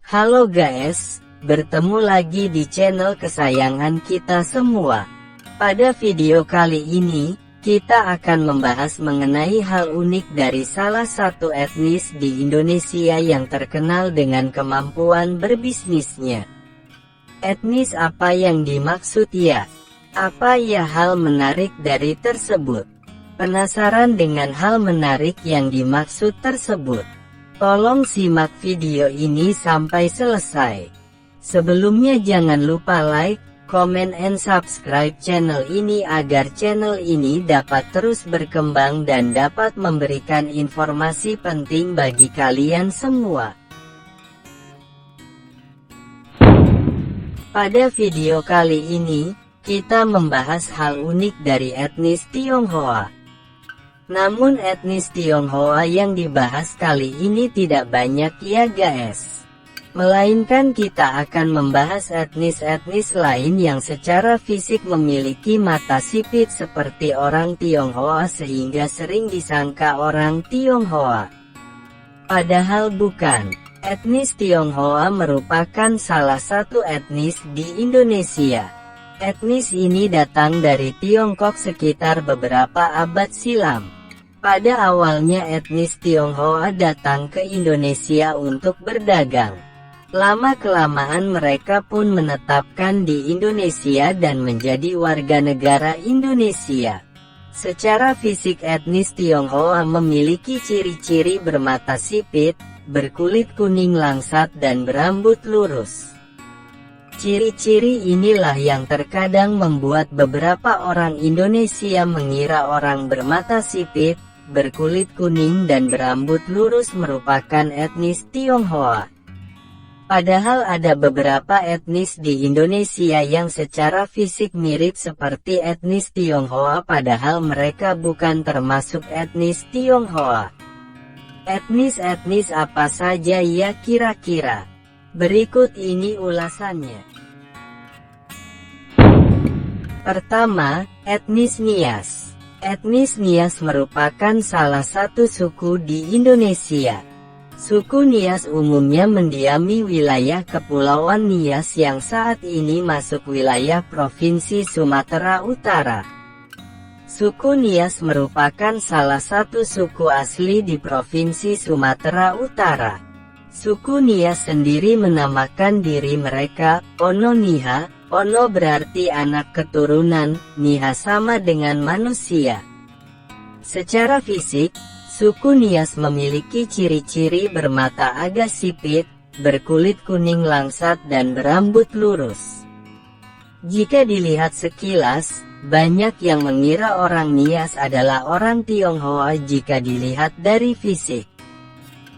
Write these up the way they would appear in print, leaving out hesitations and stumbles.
Halo guys, bertemu lagi di channel kesayangan kita semua. Pada video kali ini, kita akan membahas mengenai hal unik dari salah satu etnis di Indonesia yang terkenal dengan kemampuan berbisnisnya. Etnis apa yang dimaksud ya? Apa ya hal menarik dari tersebut? Penasaran dengan hal menarik yang dimaksud tersebut? Tolong simak video ini sampai selesai. Sebelumnya jangan lupa like, comment and subscribe channel ini agar channel ini dapat terus berkembang dan dapat memberikan informasi penting bagi kalian semua. Pada video kali ini, kita membahas hal unik dari etnis Tionghoa. Namun etnis Tionghoa yang dibahas kali ini tidak banyak ya guys. Melainkan kita akan membahas etnis-etnis lain yang secara fisik memiliki mata sipit seperti orang Tionghoa sehingga sering disangka orang Tionghoa. Padahal bukan. Etnis Tionghoa merupakan salah satu etnis di Indonesia. Etnis ini datang dari Tiongkok sekitar beberapa abad silam. Pada awalnya etnis Tionghoa datang ke Indonesia untuk berdagang. Lama-kelamaan mereka pun menetapkan di Indonesia dan menjadi warga negara Indonesia. Secara fisik etnis Tionghoa memiliki ciri-ciri bermata sipit, berkulit kuning langsat dan berambut lurus. Ciri-ciri inilah yang terkadang membuat beberapa orang Indonesia mengira orang bermata sipit, berkulit kuning dan berambut lurus merupakan etnis Tionghoa. Padahal ada beberapa etnis di Indonesia yang secara fisik mirip seperti etnis Tionghoa padahal mereka bukan termasuk etnis Tionghoa. Etnis-etnis apa saja ya kira-kira? Berikut ini ulasannya. Pertama, etnis Nias. Etnis Nias merupakan salah satu suku di Indonesia. Suku Nias umumnya mendiami wilayah Kepulauan Nias yang saat ini masuk wilayah Provinsi Sumatera Utara. Suku Nias merupakan salah satu suku asli di Provinsi Sumatera Utara. Suku Nias sendiri menamakan diri mereka Ono Niha. Ono berarti anak keturunan, Niha sama dengan manusia. Secara fisik, suku Nias memiliki ciri-ciri bermata agak sipit, berkulit kuning langsat dan berambut lurus. Jika dilihat sekilas, banyak yang mengira orang Nias adalah orang Tionghoa jika dilihat dari fisik.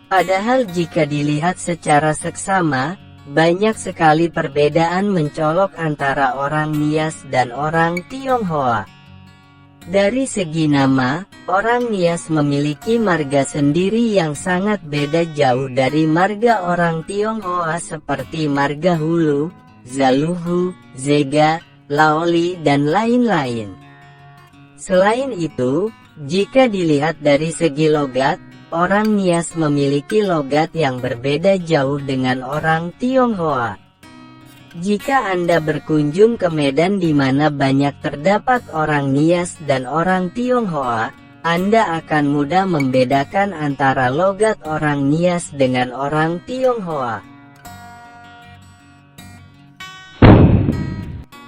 Padahal jika dilihat secara seksama, banyak sekali perbedaan mencolok antara orang Nias dan orang Tionghoa. Dari segi nama, orang Nias memiliki marga sendiri yang sangat beda jauh dari marga orang Tionghoa seperti marga Hulu, Zaluhu, Zega, Laoli dan lain-lain. Selain itu, jika dilihat dari segi logat, orang Nias memiliki logat yang berbeda jauh dengan orang Tionghoa. Jika Anda berkunjung ke Medan di mana banyak terdapat orang Nias dan orang Tionghoa, Anda akan mudah membedakan antara logat orang Nias dengan orang Tionghoa.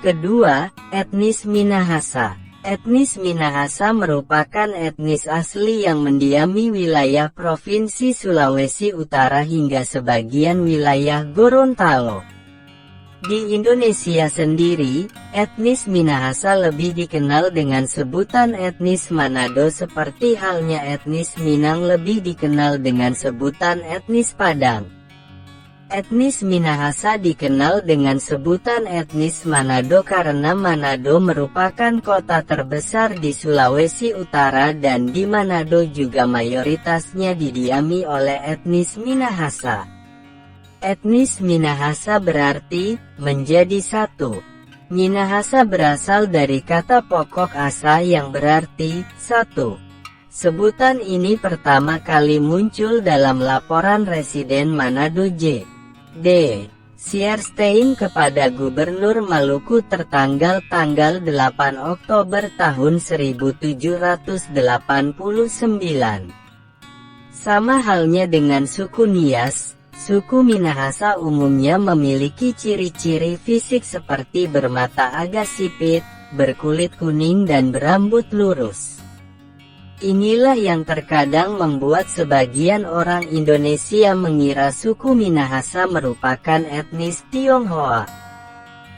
Kedua, etnis Minahasa. Etnis Minahasa merupakan etnis asli yang mendiami wilayah Provinsi Sulawesi Utara hingga sebagian wilayah Gorontalo. Di Indonesia sendiri, etnis Minahasa lebih dikenal dengan sebutan etnis Manado seperti halnya etnis Minang lebih dikenal dengan sebutan etnis Padang. Etnis Minahasa dikenal dengan sebutan etnis Manado karena Manado merupakan kota terbesar di Sulawesi Utara dan di Manado juga mayoritasnya didiami oleh etnis Minahasa. Etnis Minahasa berarti menjadi satu. Minahasa berasal dari kata pokok asa yang berarti satu. Sebutan ini pertama kali muncul dalam laporan Residen Manado J. D. Sierstein kepada Gubernur Maluku tertanggal tanggal 8 Oktober tahun 1789. Sama halnya dengan suku Nias, suku Minahasa umumnya memiliki ciri-ciri fisik seperti bermata agak sipit, berkulit kuning dan berambut lurus. Inilah yang terkadang membuat sebagian orang Indonesia mengira suku Minahasa merupakan etnis Tionghoa.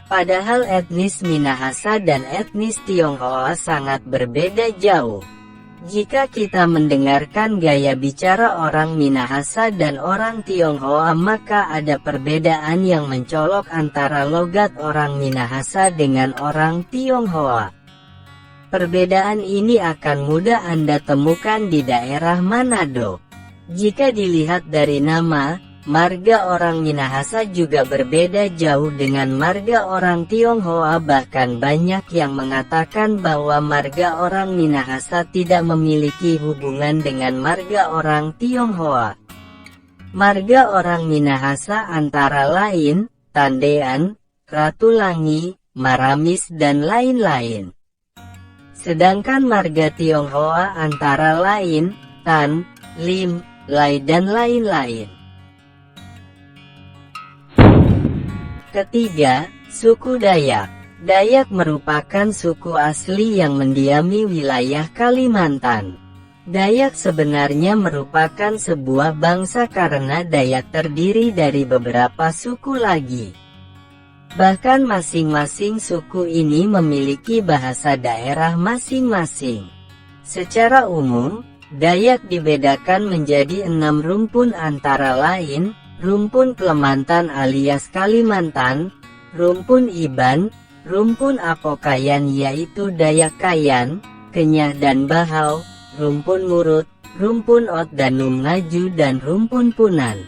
Padahal etnis Minahasa dan etnis Tionghoa sangat berbeda jauh. Jika kita mendengarkan gaya bicara orang Minahasa dan orang Tionghoa, maka ada perbedaan yang mencolok antara logat orang Minahasa dengan orang Tionghoa. Perbedaan ini akan mudah Anda temukan di daerah Manado. Jika dilihat dari nama, marga orang Minahasa juga berbeda jauh dengan marga orang Tionghoa, bahkan banyak yang mengatakan bahwa marga orang Minahasa tidak memiliki hubungan dengan marga orang Tionghoa. Marga orang Minahasa antara lain, Tandean, Ratulangi, Maramis dan lain-lain. Sedangkan marga Tionghoa antara lain, Tan, Lim, Lai dan lain-lain. Ketiga, suku Dayak. Dayak merupakan suku asli yang mendiami wilayah Kalimantan. Dayak sebenarnya merupakan sebuah bangsa karena Dayak terdiri dari beberapa suku lagi. Bahkan masing-masing suku ini memiliki bahasa daerah masing-masing. Secara umum, Dayak dibedakan menjadi 6 rumpun antara lain, rumpun Klemantan alias Kalimantan, rumpun Iban, rumpun Apokayan yaitu Dayak Kayan, Kenyah dan Bahau, rumpun Murut, rumpun Ot dan Ngaju dan rumpun Punan.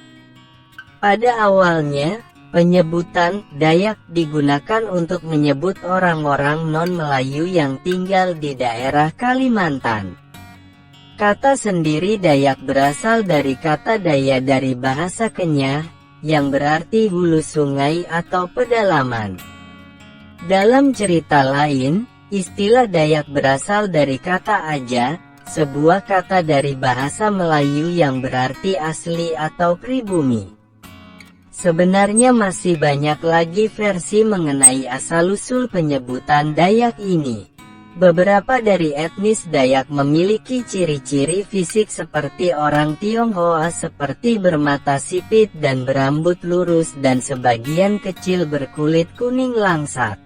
Pada awalnya, penyebutan Dayak digunakan untuk menyebut orang-orang non-Melayu yang tinggal di daerah Kalimantan. Kata sendiri Dayak berasal dari kata Daya dari bahasa Kenyah, yang berarti hulu sungai atau pedalaman. Dalam cerita lain, istilah Dayak berasal dari kata Aja, sebuah kata dari bahasa Melayu yang berarti asli atau pribumi. Sebenarnya masih banyak lagi versi mengenai asal-usul penyebutan Dayak ini. Beberapa dari etnis Dayak memiliki ciri-ciri fisik seperti orang Tionghoa seperti bermata sipit dan berambut lurus dan sebagian kecil berkulit kuning langsat.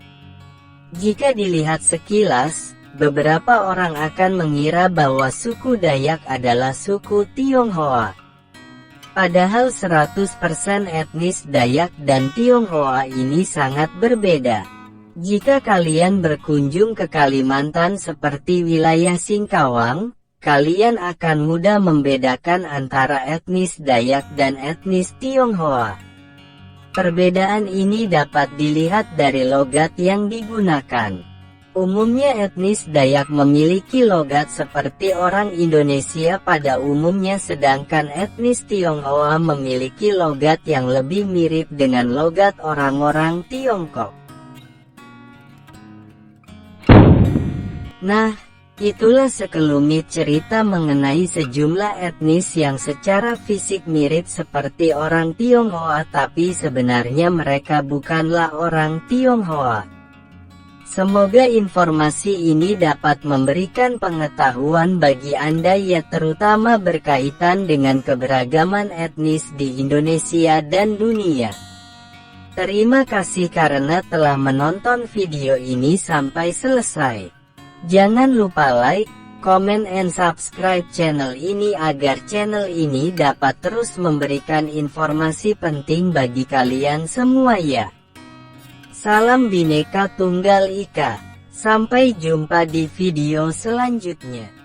Jika dilihat sekilas, beberapa orang akan mengira bahwa suku Dayak adalah suku Tionghoa. Padahal 100% etnis Dayak dan Tionghoa ini sangat berbeda. Jika kalian berkunjung ke Kalimantan seperti wilayah Singkawang, kalian akan mudah membedakan antara etnis Dayak dan etnis Tionghoa. Perbedaan ini dapat dilihat dari logat yang digunakan. Umumnya etnis Dayak memiliki logat seperti orang Indonesia pada umumnya, sedangkan etnis Tionghoa memiliki logat yang lebih mirip dengan logat orang-orang Tiongkok. Nah, itulah sekelumit cerita mengenai sejumlah etnis yang secara fisik mirip seperti orang Tionghoa, tapi sebenarnya mereka bukanlah orang Tionghoa. Semoga informasi ini dapat memberikan pengetahuan bagi Anda ya, terutama berkaitan dengan keberagaman etnis di Indonesia dan dunia. Terima kasih karena telah menonton video ini sampai selesai. Jangan lupa like, comment and subscribe channel ini agar channel ini dapat terus memberikan informasi penting bagi kalian semua ya. Salam Bhinneka Tunggal Ika. Sampai jumpa di video selanjutnya.